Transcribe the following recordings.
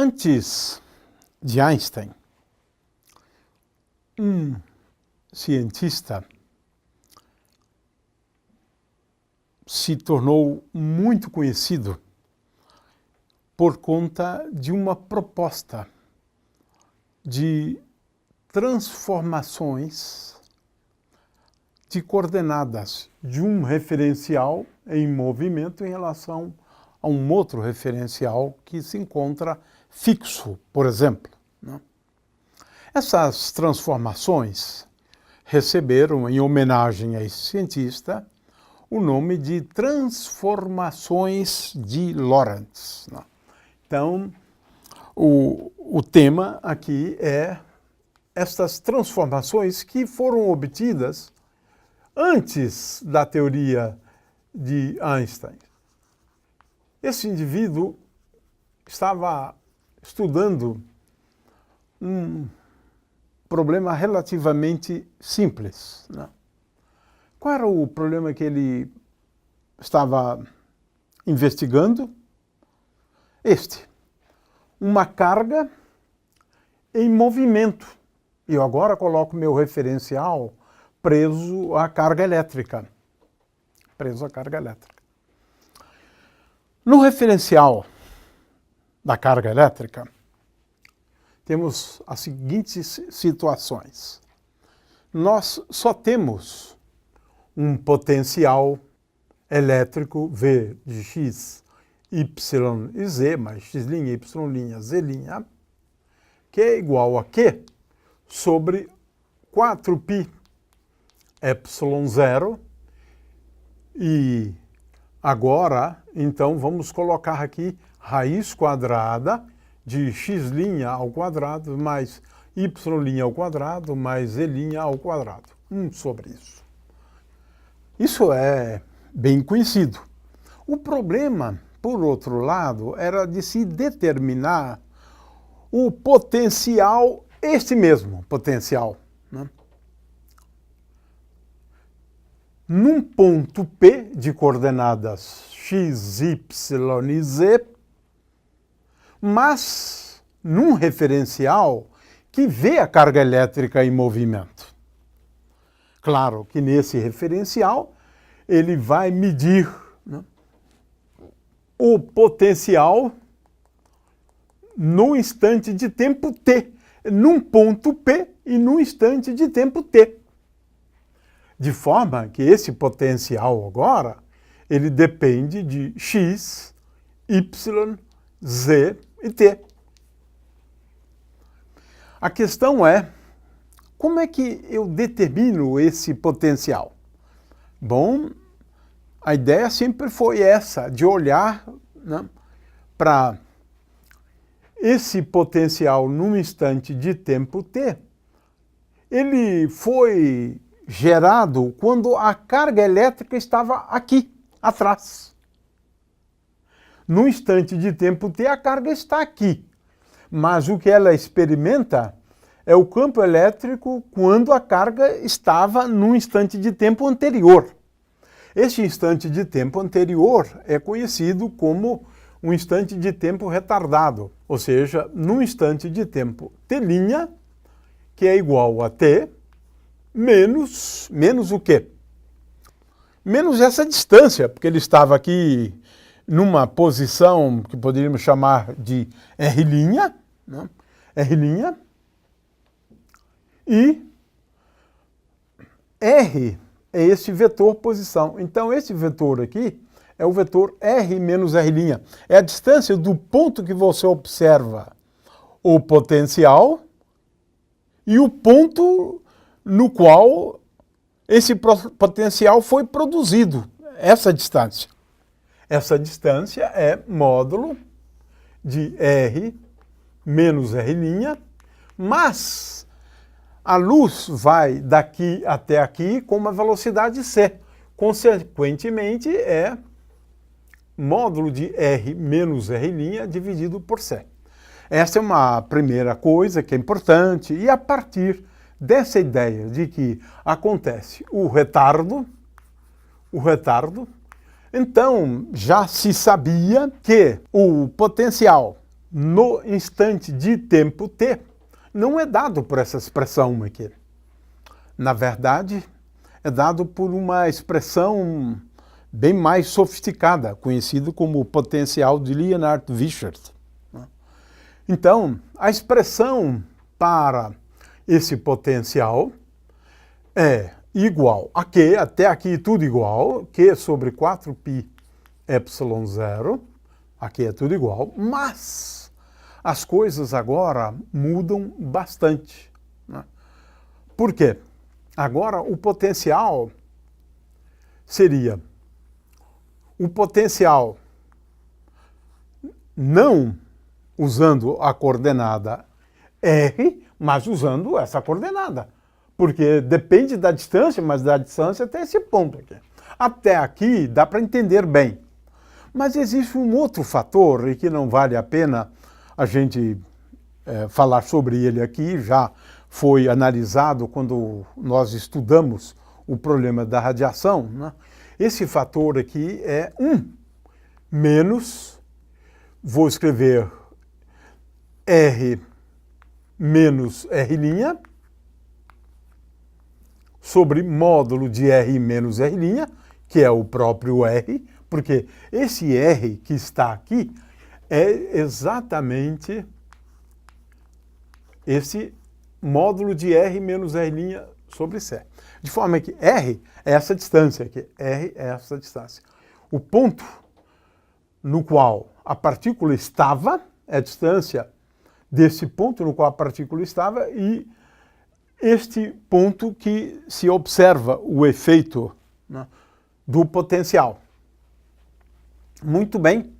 Antes de Einstein, um cientista se tornou muito conhecido por conta de uma proposta de transformações de coordenadas de um referencial em movimento em relação a um outro referencial que se encontra fixo, por exemplo. Essas transformações receberam, em homenagem a esse cientista, o nome de transformações de Lorentz. Então, o tema aqui é estas transformações que foram obtidas antes da teoria de Einstein. Esse indivíduo estava estudando um problema relativamente simples. Qual era o problema que ele estava investigando? Uma carga em movimento. E eu agora coloco meu referencial preso à carga elétrica. Preso à carga elétrica. No referencial da carga elétrica, temos as seguintes situações. Nós só temos um potencial elétrico V de x, y e z, mais x', y', z', que é igual a Q sobre 4π ε0. E agora, então, vamos colocar aqui raiz quadrada de x' ao quadrado mais y' ao quadrado mais z' ao quadrado. 1 sobre isso. Isso é bem conhecido. O problema, por outro lado, era de se determinar o potencial, este mesmo potencial, num ponto P de coordenadas x, y e z, mas num referencial que vê a carga elétrica em movimento. Claro que nesse referencial ele vai medir o potencial no instante de tempo t, num ponto P e num instante de tempo t. De forma que esse potencial agora, ele depende de x, y, z e t. A questão é, como é que eu determino esse potencial? Bom, a ideia sempre foi essa, de olhar para esse potencial num instante de tempo t. Ele foi gerado quando a carga elétrica estava aqui, atrás. No instante de tempo t, a carga está aqui. Mas o que ela experimenta é o campo elétrico quando a carga estava no instante de tempo anterior. Este instante de tempo anterior é conhecido como um instante de tempo retardado, ou seja, num instante de tempo t', que é igual a t, menos o quê? Menos essa distância, porque ele estava aqui numa posição que poderíamos chamar de R', R', e R é esse vetor posição. Então, esse vetor aqui é o vetor R menos R'. É a distância do ponto que você observa o potencial e o ponto no qual esse potencial foi produzido. Essa distância. Essa distância é módulo de R menos R', mas a luz vai daqui até aqui com uma velocidade c. Consequentemente, é módulo de R menos R' dividido por c. Essa é uma primeira coisa que é importante, e a partir dessa ideia de que acontece o retardo, então já se sabia que o potencial no instante de tempo t não é dado por essa expressão aqui. Na verdade, é dado por uma expressão bem mais sofisticada, conhecida como potencial de Leonard Wishart. Então, a expressão para esse potencial é igual a Q, até aqui tudo igual, Q sobre 4π epsilon 0, aqui é tudo igual, mas as coisas agora mudam bastante. Né? Por quê? Agora o potencial seria o potencial não usando a coordenada R, mas usando essa coordenada. Porque depende da distância, mas da distância até esse ponto aqui. Até aqui dá para entender bem. Mas existe um outro fator, e que não vale a pena a gente falar sobre ele aqui, já foi analisado quando nós estudamos o problema da radiação. Né? Esse fator aqui é 1 menos, vou escrever R menos R', sobre módulo de R menos R', que é o próprio R, porque esse R que está aqui é exatamente esse módulo de R menos R' sobre C. De forma que R é essa distância aqui, R é essa distância. O ponto no qual a partícula estava é a distância desse ponto no qual a partícula estava e este ponto que se observa o efeito, né, do potencial. Muito bem.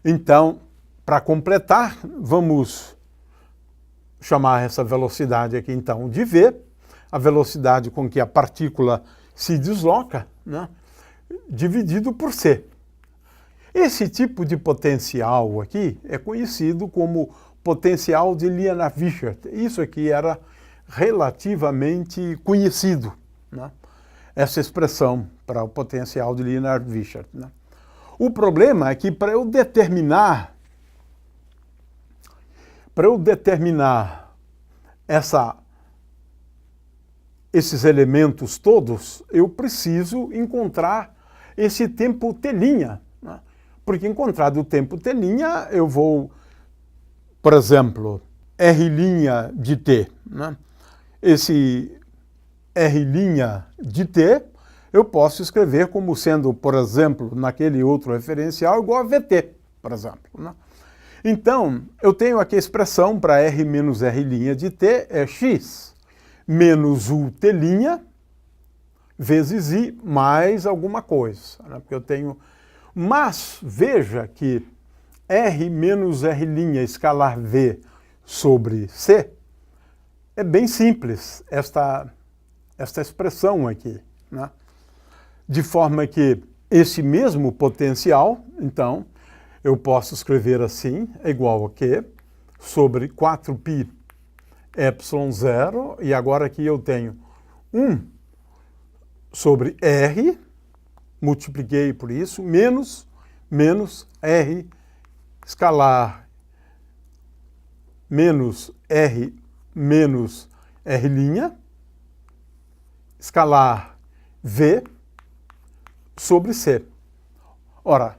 Então, para completar, vamos chamar essa velocidade aqui, então, de V, a velocidade com que a partícula se desloca, né, dividido por C. Esse tipo de potencial aqui é conhecido como potencial de Leonard Wishart. Isso aqui era relativamente conhecido, né? Essa expressão para o potencial de Leonard Wishart. Né? O problema é que para eu determinar esses elementos todos, eu preciso encontrar esse tempo telinha. Né? Porque encontrado o tempo telinha, eu vou, por exemplo, R' de t. Né? Esse R' de t, eu posso escrever como sendo, por exemplo, naquele outro referencial, igual a VT, por exemplo. Né? Então, eu tenho aqui a expressão para R menos R' de t, é x menos u t' vezes i mais alguma coisa. Né? Porque eu tenho... Mas veja que R menos R' escalar V sobre C é bem simples, esta expressão aqui. Né? De forma que esse mesmo potencial, então, eu posso escrever assim, é igual a Q sobre 4π epsilon 0, e agora aqui eu tenho 1 sobre R, multipliquei por isso, menos R escalar menos R menos R', escalar V sobre C. Ora,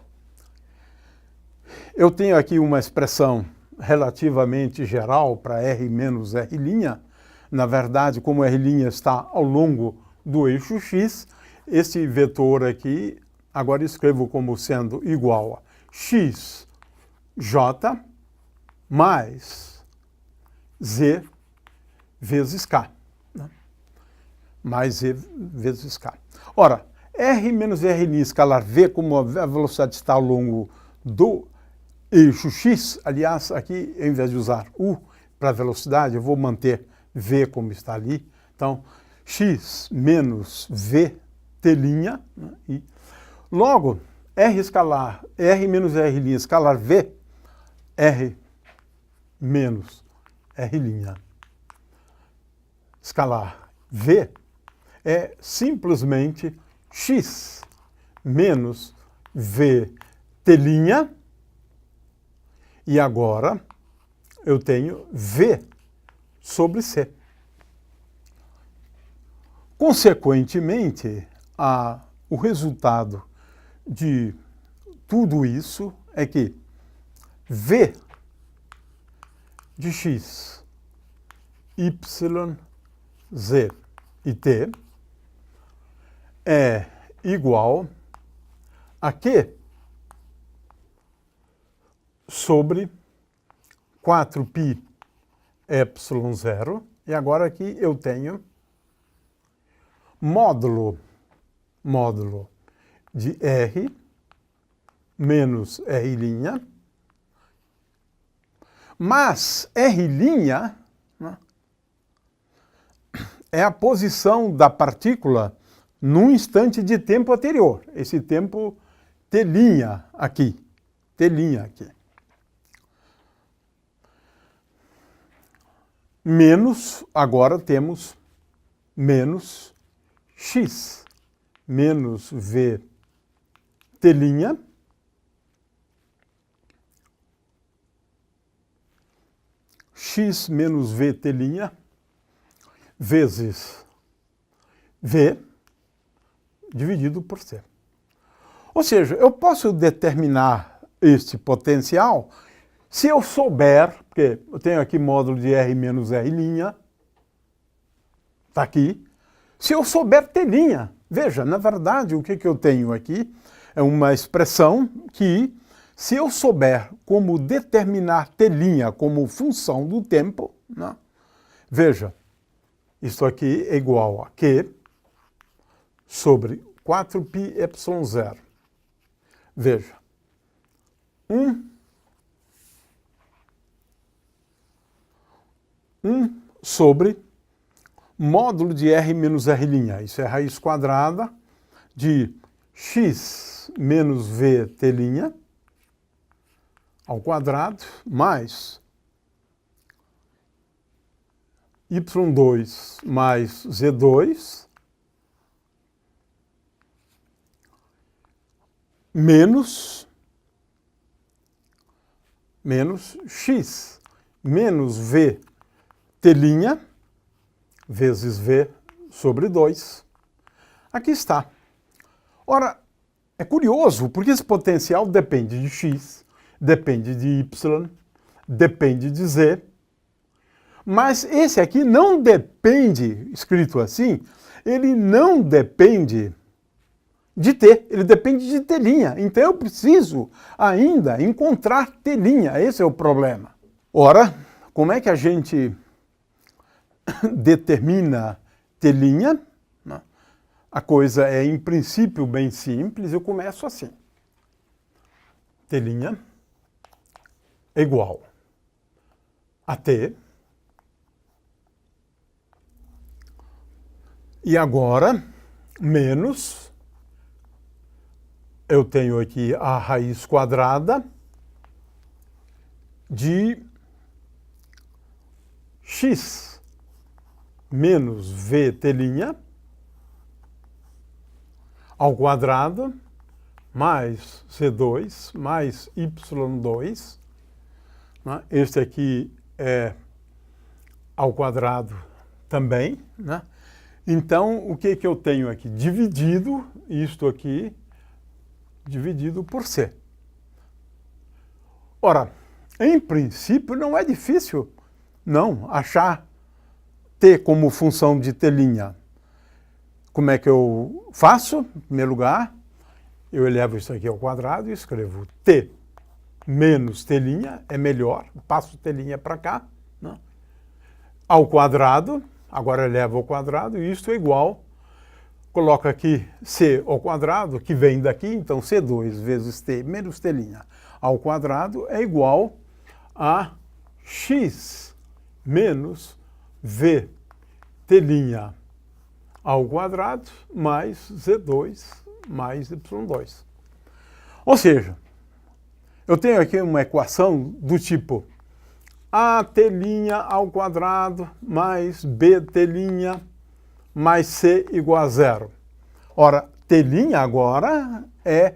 eu tenho aqui uma expressão relativamente geral para R menos R'. Na verdade, como R' está ao longo do eixo X, esse vetor aqui, agora escrevo como sendo igual a xj mais z vezes k. Né? Mais z vezes k. Ora, R menos R' escalar V, como a velocidade está ao longo do eixo X, aliás, aqui, em vez de usar U para velocidade, eu vou manter V como está ali. Então, x menos V t', né? E logo, R menos R' escalar V, R menos R' escalar V, é simplesmente x menos V t', E agora eu tenho V sobre C. Consequentemente, o resultado de tudo isso é que V de x, y, z e t é igual a Q sobre 4π epsilon zero. E agora aqui eu tenho módulo de R menos R', mas R' é a posição da partícula num instante de tempo anterior. Esse tempo T' aqui. Menos, agora temos menos x, menos v T', x menos v T' vezes v dividido por c. Ou seja, eu posso determinar este potencial se eu souber, porque eu tenho aqui módulo de R menos R', está aqui. Se eu souber T', veja, na verdade, o que eu tenho aqui é uma expressão que, se eu souber como determinar T' como função do tempo, né? Veja, isso aqui é igual a Q sobre 4π epsilon zero. Veja, 1 sobre módulo de R menos R'. Isso é a raiz quadrada de x menos v T' ao quadrado mais y2 mais z2 menos x menos v T' vezes v sobre 2. Aqui está. Ora, é curioso, porque esse potencial depende de x, depende de y, depende de z, mas esse aqui não depende, escrito assim, ele não depende de t, ele depende de T'. Então eu preciso ainda encontrar T', esse é o problema. Ora, como é que a gente determina T'? A coisa é, em princípio, bem simples. Eu começo assim. T' é igual a T. E agora, menos, eu tenho aqui a raiz quadrada de x menos v T' ao quadrado mais C2 mais Y2. Né? Este aqui é ao quadrado também. Né? Então, o que eu tenho aqui? Dividido isto aqui, dividido por C. Ora, em princípio, não é difícil, não, achar T como função de T'. Como é que eu faço? Em primeiro lugar, eu elevo isso aqui ao quadrado e escrevo T menos T' é melhor, passo T' para cá, né? Ao quadrado, agora elevo ao quadrado, e isto é igual, coloco aqui C ao quadrado, que vem daqui, então C2 vezes T menos T' ao quadrado é igual a x menos v T' ao quadrado mais Z2 mais Y2. Ou seja, eu tenho aqui uma equação do tipo AT' ao quadrado mais BT' mais C igual a zero. Ora, T' agora é,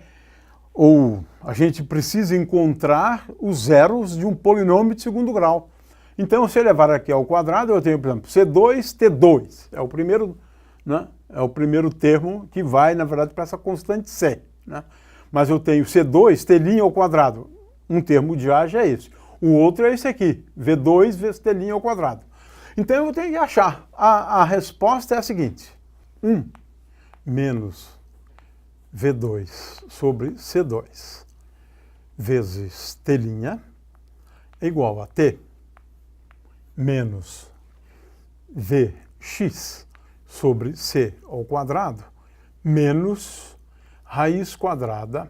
ou a gente precisa encontrar os zeros de um polinômio de segundo grau. Então, se eu levar aqui ao quadrado, eu tenho, por exemplo, C2, T2. É o primeiro, né? É o primeiro termo que vai, na verdade, para essa constante C. Né? Mas eu tenho C2, T' ao quadrado. Um termo de A já é esse. O outro é esse aqui, V2 vezes T' ao quadrado. Então, eu tenho que achar. A resposta é a seguinte. 1 menos V2 sobre C2 vezes T' é igual a T menos Vx sobre C ao quadrado menos raiz quadrada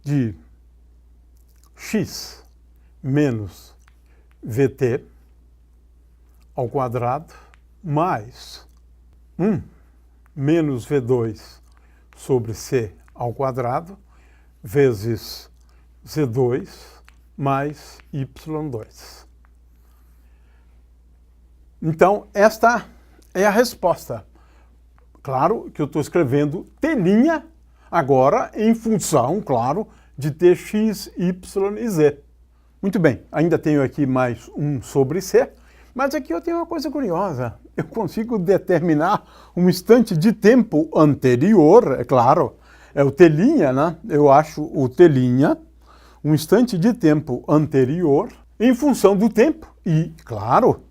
de x menos Vt ao quadrado mais 1 menos V2 sobre C ao quadrado vezes Z2 mais Y2. Então, esta é a resposta. Claro que eu estou escrevendo T' agora em função, claro, de Tx, Y e Z. Muito bem, ainda tenho aqui mais 1 sobre C, mas aqui eu tenho uma coisa curiosa. Eu consigo determinar um instante de tempo anterior, é claro, é o T', né? Eu acho o T', um instante de tempo anterior, em função do tempo e, claro,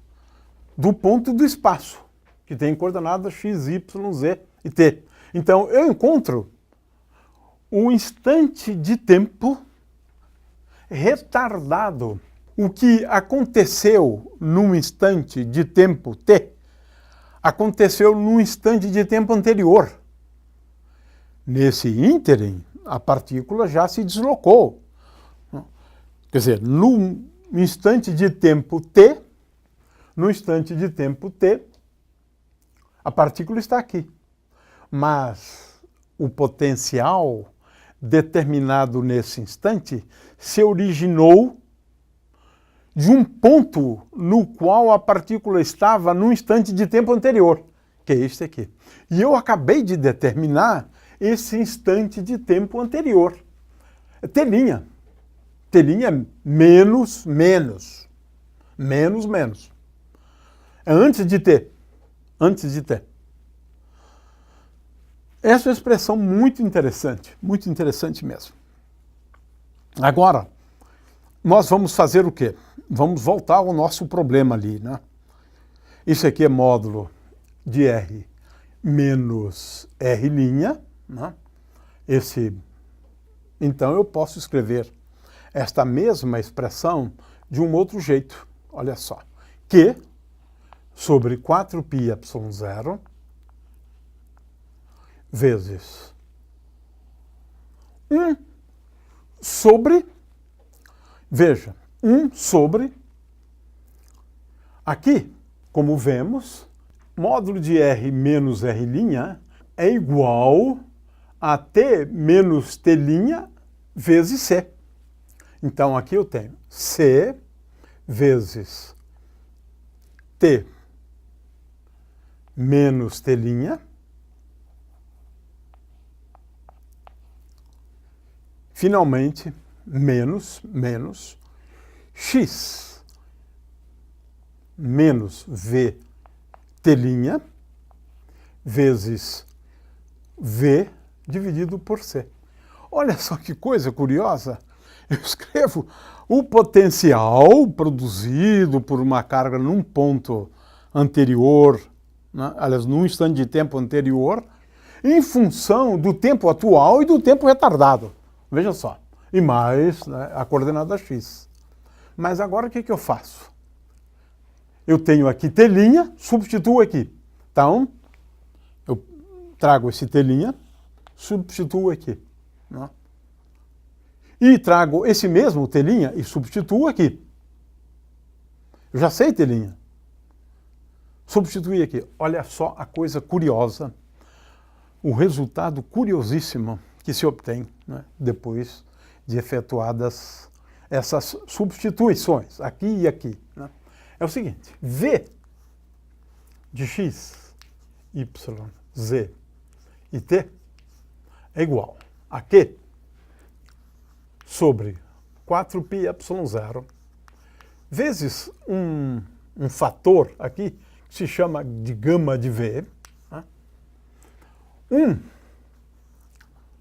do ponto do espaço, que tem coordenadas x, y, z e t. Então, eu encontro o instante de tempo retardado. O que aconteceu num instante de tempo t, aconteceu num instante de tempo anterior. Nesse ínterim, a partícula já se deslocou. Quer dizer, num instante de tempo t, a partícula está aqui. Mas o potencial determinado nesse instante se originou de um ponto no qual a partícula estava no instante de tempo anterior, que é este aqui. E eu acabei de determinar esse instante de tempo anterior. T'. T' é menos, menos. Menos, menos. É antes de T. Antes de T. Essa é uma expressão muito interessante mesmo. Agora, nós vamos fazer o quê? Vamos voltar ao nosso problema ali, né? Isso aqui é módulo de R menos R', né? Então eu posso escrever esta mesma expressão de um outro jeito. Olha só. Q sobre 4πε0 vezes 1 sobre, veja, 1 sobre, aqui, como vemos, módulo de R menos R' é igual a T menos T' vezes C. Então, aqui eu tenho C vezes T menos T', finalmente, menos x menos Vt' vezes V dividido por C. Olha só que coisa curiosa. Eu escrevo o potencial produzido por uma carga num ponto anterior, né? Aliás, num instante de tempo anterior, em função do tempo atual e do tempo retardado. Veja só. E mais, né, a coordenada x. Mas agora o que eu faço? Eu tenho aqui T', substituo aqui. Então, eu trago esse T', substituo aqui. Né? E trago esse mesmo T' e substituo aqui. Eu já sei T'. Substituir aqui. Olha só a coisa curiosa, o resultado curiosíssimo que se obtém, né, depois de efetuadas essas substituições, aqui e aqui. Né? É o seguinte, V de x, y, z e t é igual a Q sobre 4πε0 vezes um fator aqui que se chama de gama de V, né? 1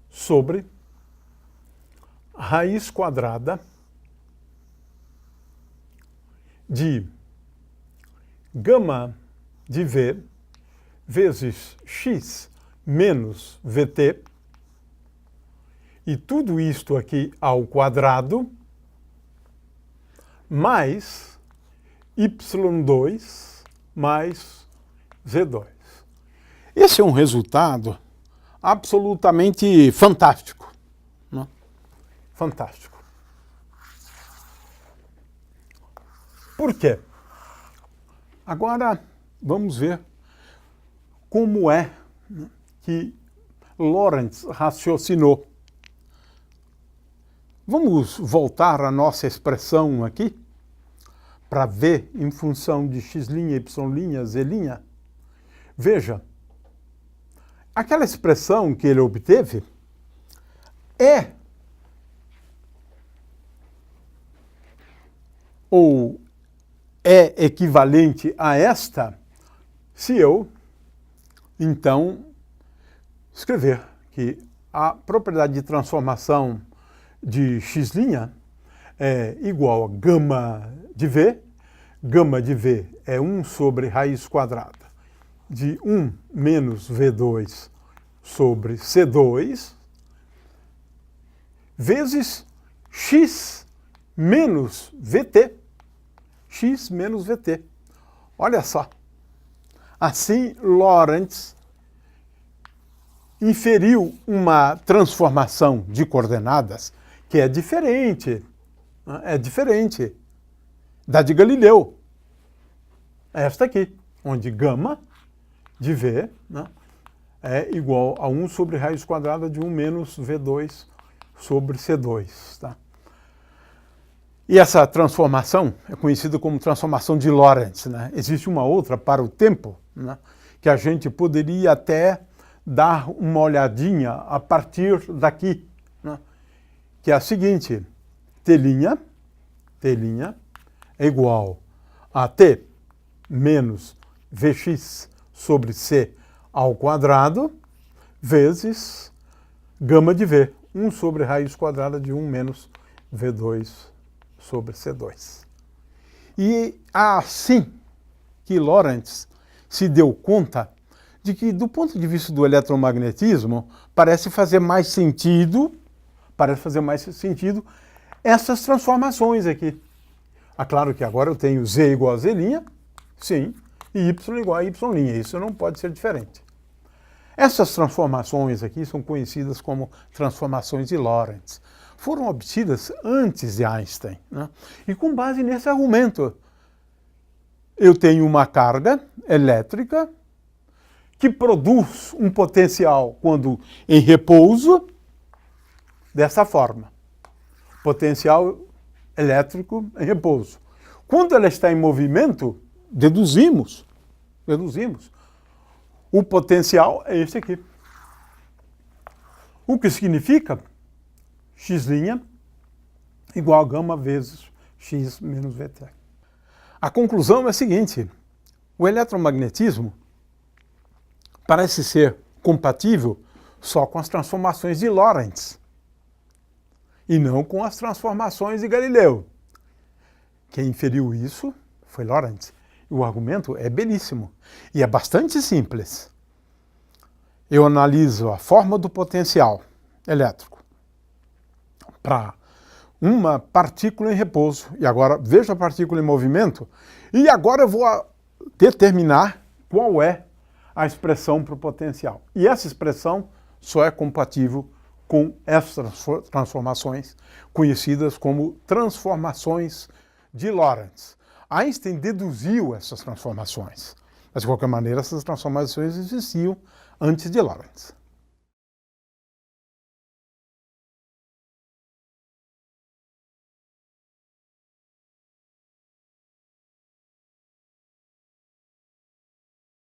sobre raiz quadrada de gama de V vezes x menos Vt, e tudo isto aqui ao quadrado, mais y2 mais z2. Esse é um resultado absolutamente fantástico, né? Fantástico. Por quê? Agora vamos ver como é que Lorentz raciocinou. Vamos voltar à nossa expressão aqui, para V em função de x', y', z'. Veja, aquela expressão que ele obteve é ou é equivalente a esta se eu, então, escrever que a propriedade de transformação de x' é igual a gama de V. Gama de V é 1 sobre raiz quadrada de 1 menos V2 sobre C2 vezes x menos VT. X menos VT. Olha só. Assim, Lorentz inferiu uma transformação de coordenadas que é diferente da de Galileu. Esta aqui, onde gama de V, né, é igual a 1 sobre raiz quadrada de 1 menos V2 sobre C2. Tá? E essa transformação é conhecida como transformação de Lorentz, né? Existe uma outra para o tempo, né, que a gente poderia até dar uma olhadinha a partir daqui, né, que é a seguinte: T' é igual a T menos Vx sobre C ao quadrado vezes gama de V, 1 sobre raiz quadrada de 1 menos V2 sobre C2. E assim que Lorentz se deu conta de que, do ponto de vista do eletromagnetismo, parece fazer mais sentido essas transformações aqui. Ah, claro que agora eu tenho Z igual a Z', sim, e Y igual a Y'. Isso não pode ser diferente. Essas transformações aqui são conhecidas como transformações de Lorentz. Foram obtidas antes de Einstein, né? E com base nesse argumento, eu tenho uma carga elétrica que produz um potencial quando em repouso, dessa forma. Potencial elétrico em repouso. Quando ela está em movimento, deduzimos. O potencial é este aqui. O que significa x' igual a gama vezes x menos Vt. A conclusão é a seguinte: o eletromagnetismo parece ser compatível só com as transformações de Lorentz e não com as transformações de Galileu. Quem inferiu isso foi Lorentz. E o argumento é belíssimo e é bastante simples. Eu analiso a forma do potencial elétrico para uma partícula em repouso, e agora vejo a partícula em movimento, e agora eu vou determinar qual é a expressão para o potencial. E essa expressão só é compatível com essas transformações conhecidas como transformações de Lorentz. Einstein deduziu essas transformações, mas de qualquer maneira essas transformações existiam antes de Lorentz.